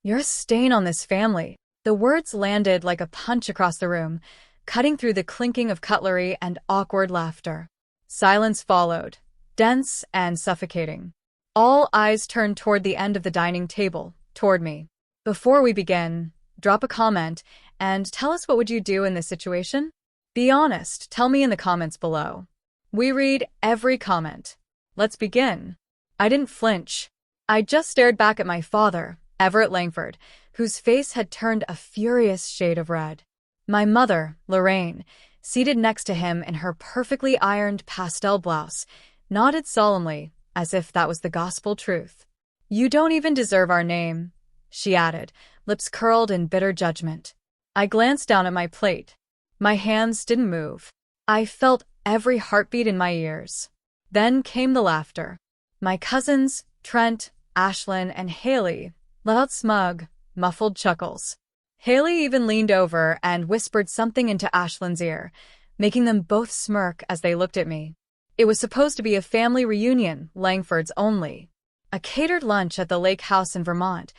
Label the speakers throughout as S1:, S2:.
S1: You're a stain on this family. The words landed like a punch across the room, cutting through the clinking of cutlery and awkward laughter. Silence followed, dense and suffocating. All eyes turned toward the end of the dining table, toward me. Before we begin, drop a comment and tell us what would you do in this situation? Be honest, tell me in the comments below. We read every comment. Let's begin. I didn't flinch. I just stared back at my father, Everett Langford, whose face had turned a furious shade of red. My mother, Lorraine, seated next to him in her perfectly ironed pastel blouse, nodded solemnly, as if that was the gospel truth. You don't even deserve our name, she added, lips curled in bitter judgment. I glanced down at my plate. My hands didn't move. I felt every heartbeat in my ears. Then came the laughter. My cousins, Trent, Ashlyn, and Haley, let out smug, muffled chuckles. Haley even leaned over and whispered something into Ashlyn's ear, making them both smirk as they looked at me. It was supposed to be a family reunion, Langford's only. A catered lunch at the lake house in Vermont,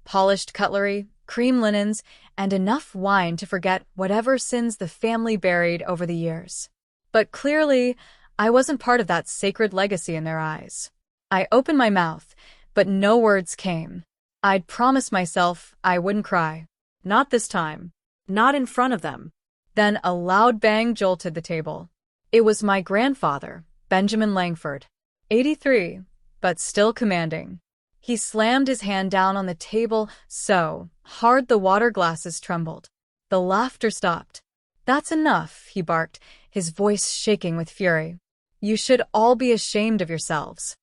S1: polished cutlery, cream linens, and enough wine to forget whatever sins the family buried over the years. But clearly, I wasn't part of that sacred legacy in their eyes. I opened my mouth, but no words came. I'd promised myself I wouldn't cry. Not this time. Not in front of them. Then a loud bang jolted the table. It was my grandfather, Benjamin Langford. 83, but still commanding. He slammed his hand down on the table so hard the water glasses trembled. The laughter stopped. That's enough, he barked, his voice shaking with fury. You should all be ashamed of yourselves.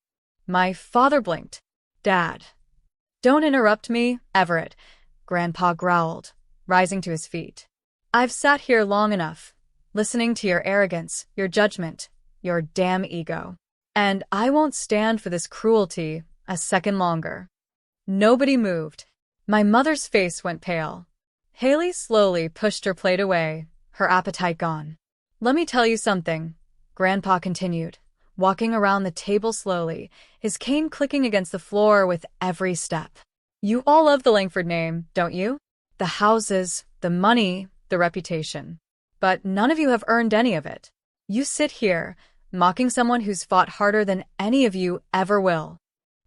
S1: My father blinked. Dad. Don't interrupt me, Everett, Grandpa growled, rising to his feet. I've sat here long enough, listening to your arrogance, your judgment, your damn ego. And I won't stand for this cruelty a second longer. Nobody moved. My mother's face went pale. Haley slowly pushed her plate away, her appetite gone. Let me tell you something, Grandpa continued, walking around the table slowly, his cane clicking against the floor with every step. You all love the Langford name, don't you? The houses, the money, the reputation. But none of you have earned any of it. You sit here, mocking someone who's fought harder than any of you ever will.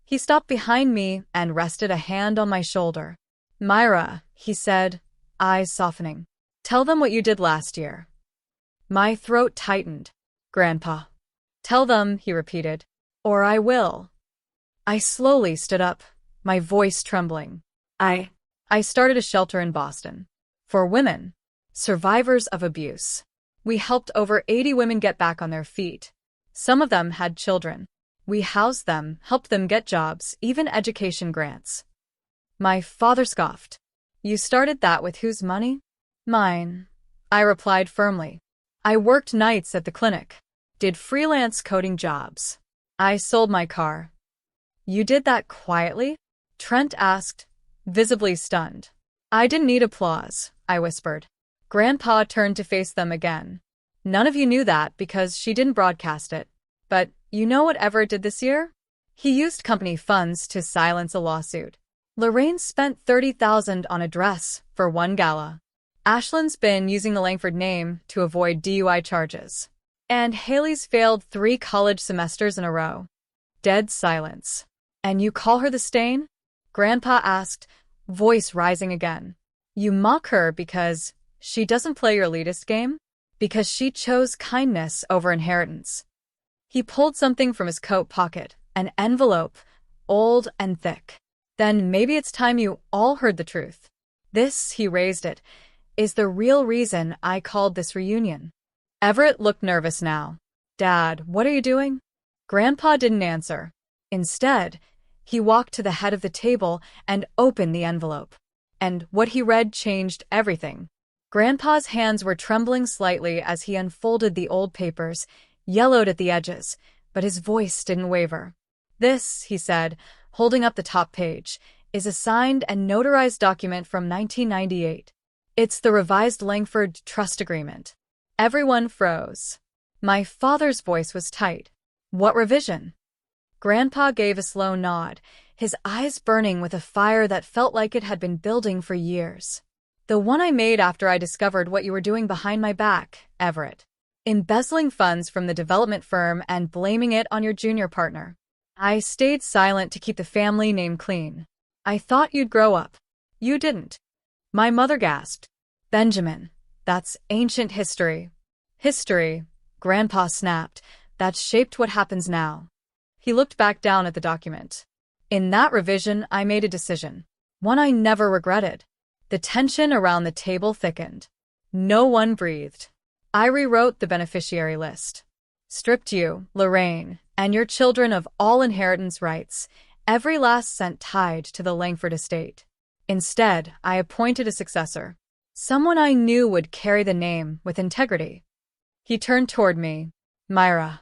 S1: He stopped behind me and rested a hand on my shoulder. Myra, he said, eyes softening. Tell them what you did last year. My throat tightened. Grandpa. Tell them, he repeated, or I will. I slowly stood up, my voice trembling. I started a shelter in Boston. For women, survivors of abuse. We helped over 80 women get back on their feet. Some of them had children. We housed them, helped them get jobs, even education grants. My father scoffed. You started that with whose money? Mine, I replied firmly. I worked nights at the clinic, did freelance coding jobs. I sold my car. You did that quietly? Trent asked, visibly stunned. I didn't need applause, I whispered. Grandpa turned to face them again. None of you knew that because she didn't broadcast it. But you know what Everett did this year? He used company funds to silence a lawsuit. Lorraine spent $30,000 on a dress for one gala. Ashlyn's been using the Langford name to avoid DUI charges. And Haley's failed 3 college semesters in a row. Dead silence. And you call her the stain? Grandpa asked, voice rising again. You mock her because she doesn't play your elitist game? Because she chose kindness over inheritance. He pulled something from his coat pocket, an envelope, old and thick. Then maybe it's time you all heard the truth. This, he raised it, is the real reason I called this reunion. Everett looked nervous now. Dad, what are you doing? Grandpa didn't answer. Instead, he walked to the head of the table and opened the envelope. And what he read changed everything. Grandpa's hands were trembling slightly as he unfolded the old papers, yellowed at the edges, but his voice didn't waver. This, he said, holding up the top page, is a signed and notarized document from 1998. It's the revised Langford Trust Agreement. Everyone froze. My father's voice was tight. What revision? Grandpa gave a slow nod, his eyes burning with a fire that felt like it had been building for years. The one I made after I discovered what you were doing behind my back, Everett. Embezzling funds from the development firm and blaming it on your junior partner. I stayed silent to keep the family name clean. I thought you'd grow up. You didn't. My mother gasped. Benjamin, that's ancient history. History, Grandpa snapped, that shaped what happens now. He looked back down at the document. In that revision, I made a decision. One I never regretted. The tension around the table thickened. No one breathed. I rewrote the beneficiary list. Stripped you, Lorraine, and your children of all inheritance rights, every last cent tied to the Langford estate. Instead, I appointed a successor. Someone I knew would carry the name with integrity. He turned toward me. Myra.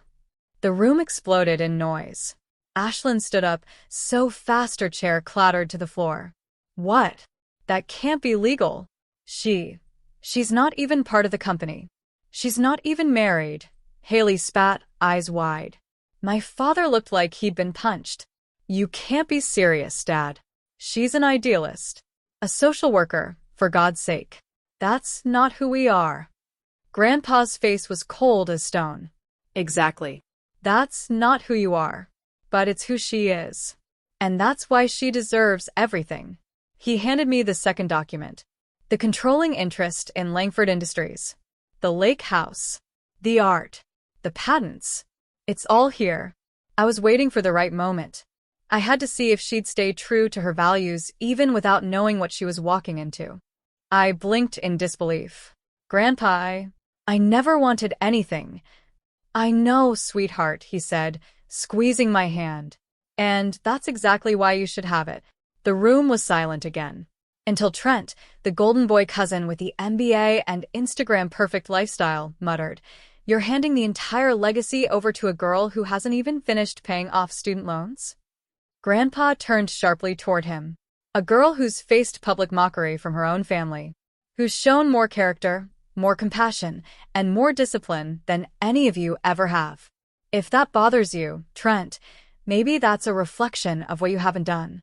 S1: The room exploded in noise. Ashlyn stood up, so fast her chair clattered to the floor. What? That can't be legal. She's not even part of the company. She's not even married. Haley spat, eyes wide. My father looked like he'd been punched. You can't be serious, Dad. She's an idealist. A social worker, for God's sake. That's not who we are. Grandpa's face was cold as stone. Exactly. That's not who you are. But it's who she is. And that's why she deserves everything. He handed me the second document. The controlling interest in Langford Industries. The lake house. The art. The patents. It's all here. I was waiting for the right moment. I had to see if she'd stay true to her values even without knowing what she was walking into. I blinked in disbelief. Grandpa, I never wanted anything. I know, sweetheart, he said, squeezing my hand. And that's exactly why you should have it. The room was silent again. Until Trent, the golden boy cousin with the MBA and Instagram perfect lifestyle, muttered, You're handing the entire legacy over to a girl who hasn't even finished paying off student loans? Grandpa turned sharply toward him. A girl who's faced public mockery from her own family. Who's shown more character, more compassion, and more discipline than any of you ever have. If that bothers you, Trent, maybe that's a reflection of what you haven't done.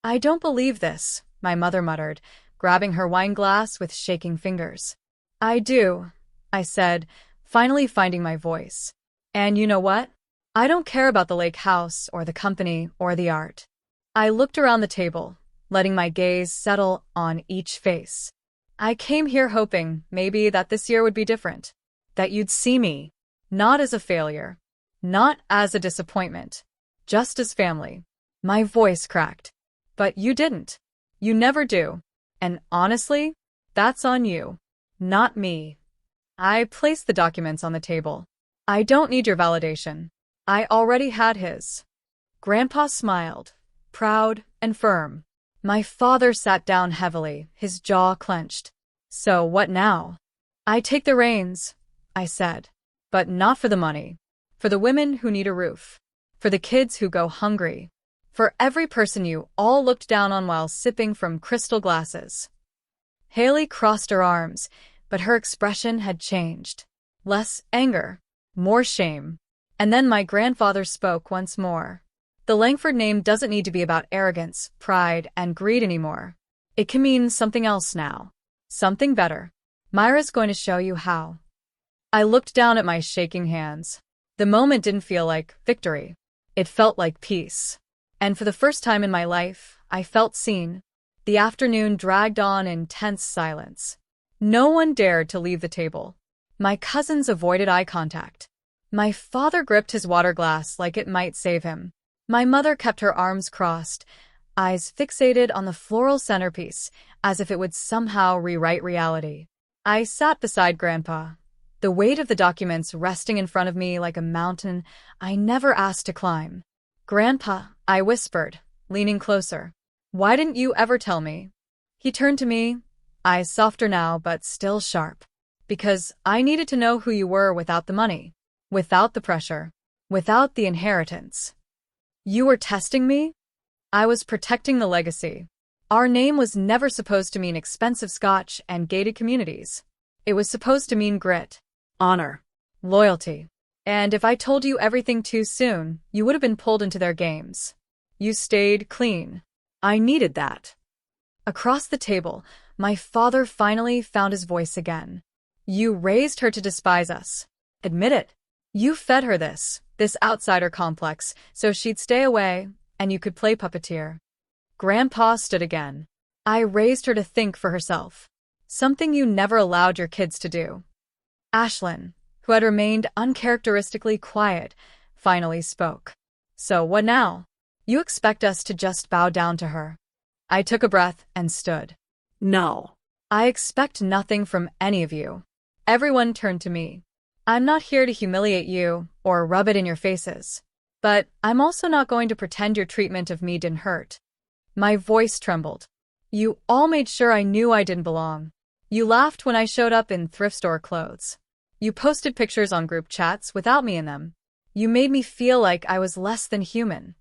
S1: I don't believe this, my mother muttered, grabbing her wine glass with shaking fingers. I do, I said, finally finding my voice. And you know what? I don't care about the lake house or the company or the art. I looked around the table, letting my gaze settle on each face. I came here hoping maybe that this year would be different. That you'd see me, not as a failure, not as a disappointment, just as family. My voice cracked. But you didn't. You never do. And honestly, that's on you, not me. I placed the documents on the table. I don't need your validation. I already had his. Grandpa smiled, proud and firm. My father sat down heavily, his jaw clenched. So what now? I take the reins, I said. But not for the money. For the women who need a roof. For the kids who go hungry. For every person you all looked down on while sipping from crystal glasses. Haley crossed her arms, but her expression had changed. Less anger, more shame. And then my grandfather spoke once more. The Langford name doesn't need to be about arrogance, pride, and greed anymore. It can mean something else now. Something better. Myra's going to show you how. I looked down at my shaking hands. The moment didn't feel like victory. It felt like peace. And for the first time in my life, I felt seen. The afternoon dragged on in tense silence. No one dared to leave the table. My cousins avoided eye contact. My father gripped his water glass like it might save him. My mother kept her arms crossed, eyes fixated on the floral centerpiece, as if it would somehow rewrite reality. I sat beside Grandpa, the weight of the documents resting in front of me like a mountain I never asked to climb. Grandpa, I whispered, leaning closer. Why didn't you ever tell me? He turned to me, eyes softer now but still sharp. Because I needed to know who you were without the money, without the pressure, without the inheritance. You were testing me? I was protecting the legacy. Our name was never supposed to mean expensive scotch and gated communities. It was supposed to mean grit, honor, loyalty. And if I told you everything too soon, you would have been pulled into their games. You stayed clean. I needed that. Across the table, my father finally found his voice again. You raised her to despise us. Admit it. You fed her this outsider complex, so she'd stay away, and you could play puppeteer. Grandpa stood again. I raised her to think for herself. Something you never allowed your kids to do. Ashlyn, who had remained uncharacteristically quiet, finally spoke. So what now? You expect us to just bow down to her? I took a breath and stood. No. I expect nothing from any of you. Everyone turned to me. I'm not here to humiliate you or rub it in your faces. But I'm also not going to pretend your treatment of me didn't hurt. My voice trembled. You all made sure I knew I didn't belong. You laughed when I showed up in thrift store clothes. You posted pictures on group chats without me in them. You made me feel like I was less than human.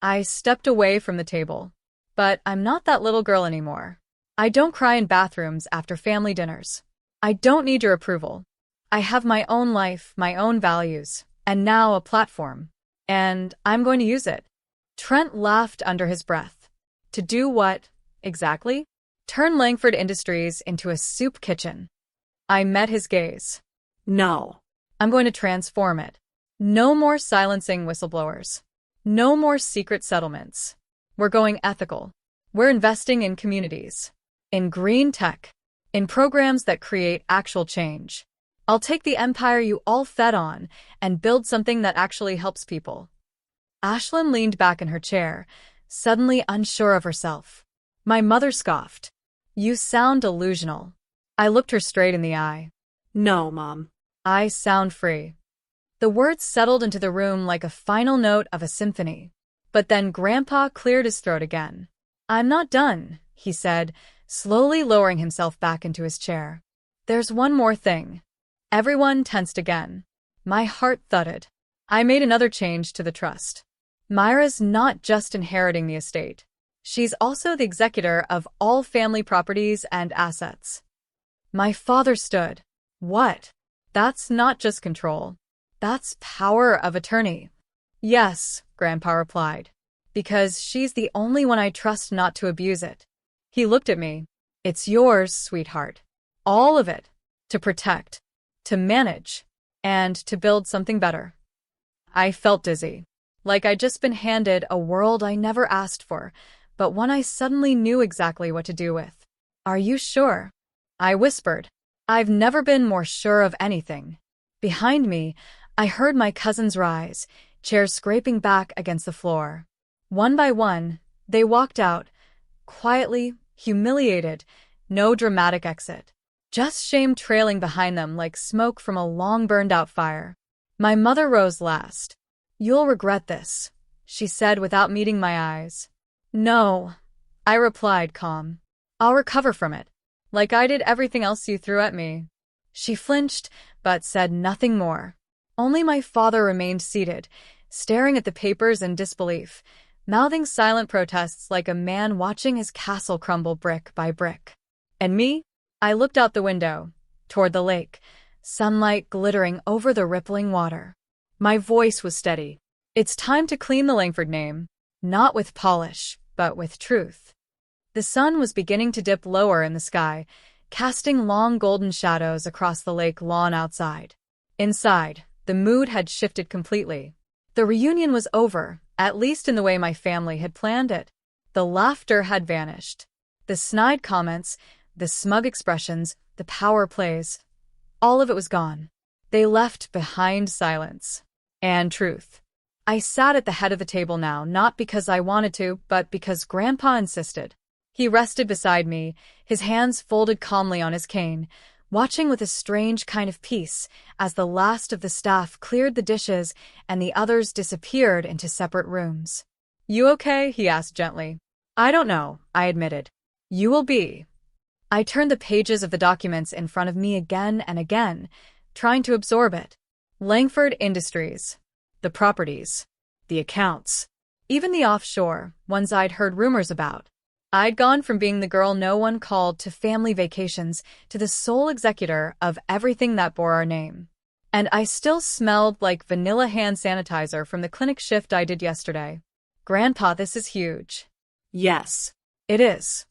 S1: I stepped away from the table. But I'm not that little girl anymore. I don't cry in bathrooms after family dinners. I don't need your approval. I have my own life, my own values, and now a platform. And I'm going to use it. Trent laughed under his breath. To do what, exactly? Turn Langford Industries into a soup kitchen. I met his gaze. No. I'm going to transform it. No more silencing whistleblowers. No more secret settlements. We're going ethical. We're investing in communities. In green tech. In programs that create actual change. I'll take the empire you all fed on and build something that actually helps people. Ashlyn leaned back in her chair, suddenly unsure of herself. My mother scoffed. You sound delusional. I looked her straight in the eye. No, Mom. I sound free. The words settled into the room like a final note of a symphony. But then Grandpa cleared his throat again. I'm not done, he said, slowly lowering himself back into his chair. There's one more thing. Everyone tensed again. My heart thudded. I made another change to the trust. Myra's not just inheriting the estate. She's also the executor of all family properties and assets. My father stood. What? That's not just control. That's power of attorney. Yes, Grandpa replied. Because she's the only one I trust not to abuse it. He looked at me. It's yours, sweetheart. All of it. To protect. To manage. And to build something better. I felt dizzy. Like I'd just been handed a world I never asked for, but one I suddenly knew exactly what to do with. Are you sure? I whispered. I've never been more sure of anything. Behind me, I heard my cousins rise, chairs scraping back against the floor. One by one, they walked out, quietly, humiliated, no dramatic exit. Just shame trailing behind them like smoke from a long burned-out fire. My mother rose last. You'll regret this, she said without meeting my eyes. No, I replied calm. I'll recover from it, like I did everything else you threw at me. She flinched, but said nothing more. Only my father remained seated, staring at the papers in disbelief, mouthing silent protests like a man watching his castle crumble brick by brick. And me? I looked out the window, toward the lake, sunlight glittering over the rippling water. My voice was steady. It's time to clean the Langford name, not with polish, but with truth. The sun was beginning to dip lower in the sky, casting long golden shadows across the lake lawn outside. Inside, the mood had shifted completely. The reunion was over, at least in the way my family had planned it. The laughter had vanished. The snide comments, the smug expressions, the power plays, all of it was gone. They left behind silence. And truth. I sat at the head of the table now, not because I wanted to, but because Grandpa insisted. He rested beside me, his hands folded calmly on his cane, watching with a strange kind of peace as the last of the staff cleared the dishes and the others disappeared into separate rooms. You okay? He asked gently. I don't know, I admitted. You will be. I turned the pages of the documents in front of me again and again, trying to absorb it. Langford Industries. The properties. The accounts. Even the offshore ones I'd heard rumors about. I'd gone from being the girl no one called to family vacations to the sole executor of everything that bore our name. And I still smelled like vanilla hand sanitizer from the clinic shift I did yesterday. Grandpa, this is huge.
S2: Yes.
S1: It is.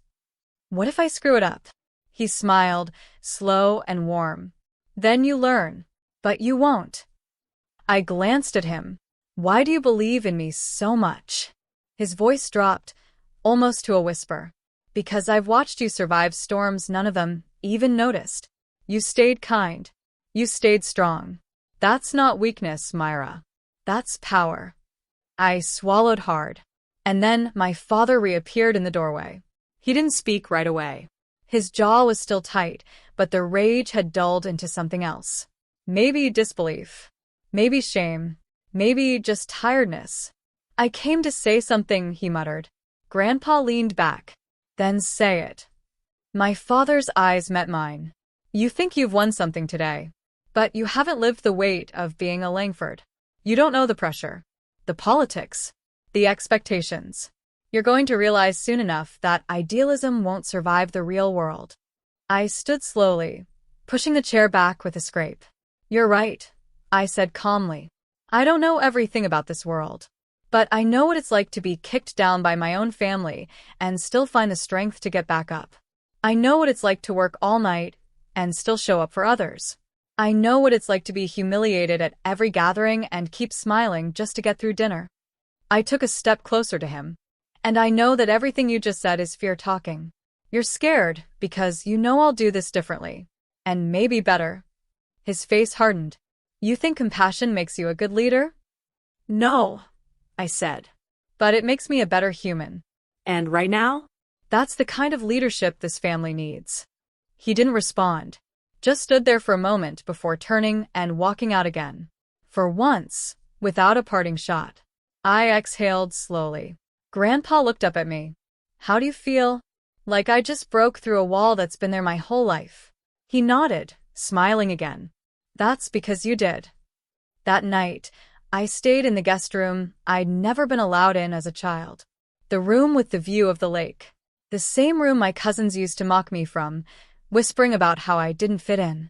S1: What if I screw it up? He smiled, slow and warm. Then you learn. But you won't. I glanced at him. Why do you believe in me so much? His voice dropped, almost to a whisper. Because I've watched you survive storms none of them even noticed. You stayed kind. You stayed strong. That's not weakness, Myra. That's power. I swallowed hard. And then my father reappeared in the doorway. He didn't speak right away. His jaw was still tight, but the rage had dulled into something else. Maybe disbelief. Maybe shame. Maybe just tiredness. I came to say something, he muttered. Grandpa leaned back. Then say it. My father's eyes met mine. You think you've won something today, but you haven't lived the weight of being a Langford. You don't know the pressure, the politics, the expectations. You're going to realize soon enough that idealism won't survive the real world. I stood slowly, pushing the chair back with a scrape. You're right, I said calmly. I don't know everything about this world, but I know what it's like to be kicked down by my own family and still find the strength to get back up. I know what it's like to work all night and still show up for others. I know what it's like to be humiliated at every gathering and keep smiling just to get through dinner. I took a step closer to him. And I know that everything you just said is fear talking. You're scared because you know I'll do this differently. And maybe better. His face hardened. You think compassion makes you a good leader?
S2: No, I said.
S1: But it makes me a better human.
S2: And right now?
S1: That's the kind of leadership this family needs. He didn't respond. Just stood there for a moment before turning and walking out again. For once, without a parting shot. I exhaled slowly. Grandpa looked up at me. How do you feel? Like I just broke through a wall that's been there my whole life. He nodded, smiling again. That's because you did. That night, I stayed in the guest room I'd never been allowed in as a child. The room with the view of the lake. The same room my cousins used to mock me from, whispering about how I didn't fit in.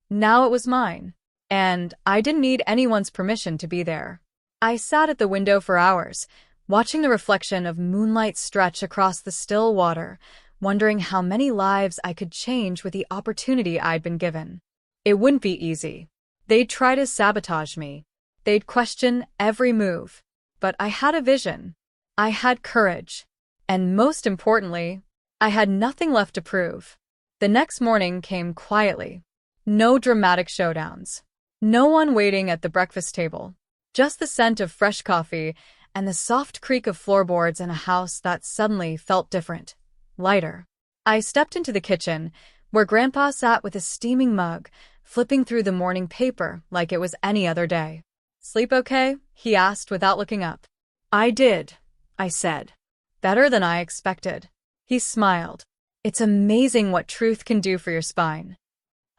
S1: Now it was mine, and I didn't need anyone's permission to be there. I sat at the window for hours, watching the reflection of moonlight stretch across the still water, wondering how many lives I could change with the opportunity I'd been given. It wouldn't be easy. They'd try to sabotage me. They'd question every move. But I had a vision. I had courage. And most importantly, I had nothing left to prove. The next morning came quietly. No dramatic showdowns. No one waiting at the breakfast table. Just the scent of fresh coffee and the soft creak of floorboards in a house that suddenly felt different, lighter. I stepped into the kitchen, where Grandpa sat with a steaming mug, flipping through the morning paper like it was any other day. Sleep okay? He asked without looking up. I did, I said. Better than I expected. He smiled. It's amazing what truth can do for your spine.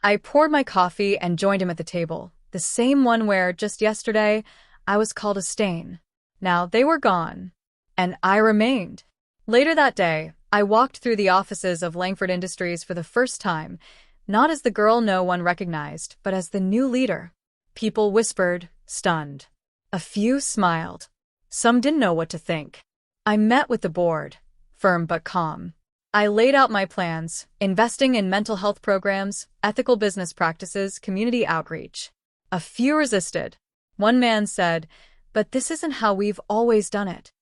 S1: I poured my coffee and joined him at the table, the same one where, just yesterday, I was called a stain. Now they were gone. And I remained. Later that day, I walked through the offices of Langford Industries for the first time, not as the girl no one recognized, but as the new leader. People whispered, stunned. A few smiled. Some didn't know what to think. I met with the board, firm but calm. I laid out my plans, investing in mental health programs, ethical business practices, community outreach. A few resisted. One man said, "But this isn't how we've always done it."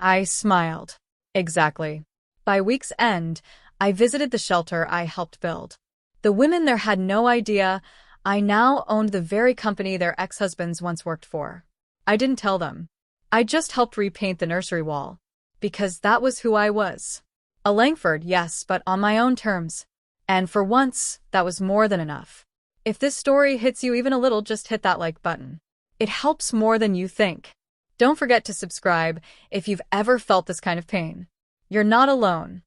S1: I smiled. Exactly. By week's end, I visited the shelter I helped build. The women there had no idea I now owned the very company their ex-husbands once worked for. I didn't tell them. I just helped repaint the nursery wall. Because that was who I was. A Langford, yes, but on my own terms. And for once, that was more than enough. If this story hits you even a little, just hit that like button. It helps more than you think. Don't forget to subscribe if you've ever felt this kind of pain. You're not alone.